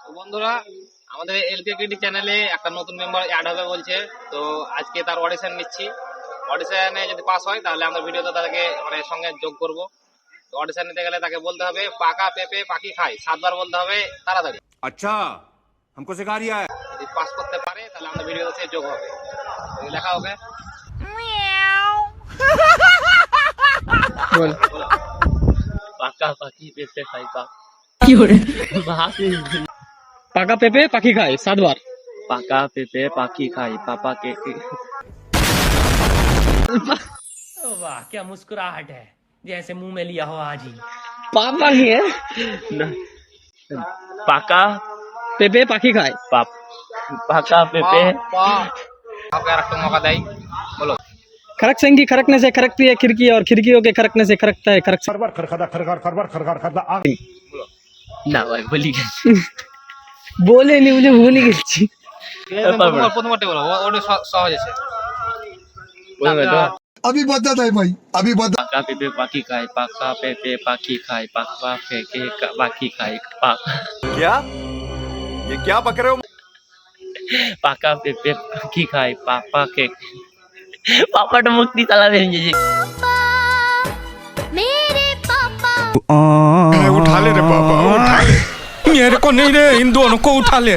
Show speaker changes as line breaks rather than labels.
তো বন্ধুরা, আমাদের এলকেকেডি চ্যানেলে একটা নতুন মেম্বার অ্যাড হবে বলছে। তো আজকে তার অডিশন নিচ্ছি। অডিশনে যদি পাস হয় তাহলে আমরা ভিডিওতে তাকে মানে সঙ্গে যোগ করব। তো অডিশন নিতে গেলে তাকে বলতে হবে পাকা পেঁপে পাখি খায় 7 বার বলতে হবে তাড়াতাড়ি।
अच्छा हमको सिखा रिया है।
যদি পাস করতে পারে তাহলে আমরা ভিডিওতে যোগ হবে। তো লেখা হবে
বল
পাকা পাখি পেঁপে খাই
কি করে
ভাসি
পাকা পেঁপে পাখি খায় 7 বার।
পাকা পেঁপে পাখি খাই पापा के वाह क्या मुस्कुराहट है जैसे मुंह में लिया हो आज ही
পাপা কি
पाका
পেঁপে পাখি খায়।
पाका पेपे
কাউকে আর একটা মৌকা দেয়। বলো
खड़क सेंगी खड़कने से खड़कती है खिड़की और खिड़कियों के खड़कने से खड़कता है खड़क
ना भाई बोली
बोले नहीं मुझे भूल ही गई।
প্রথমটা বলো, ওটা সহজ আছে।
अभी बता है भाई अभी बता।
पाका पेपे पाखी खाई पाका पेपे पाखी खाई पाका पेपे पाखी खाई
क्या ये क्या बक रहे हो?
पाका पेपे पाखी खाई पापा के पापा तो मुक्ति चला देंगे जी
मेरे पापा
उठा ले रे पापा उठा ले। मेरे को नहीं रे इन दोनों को उठा ले।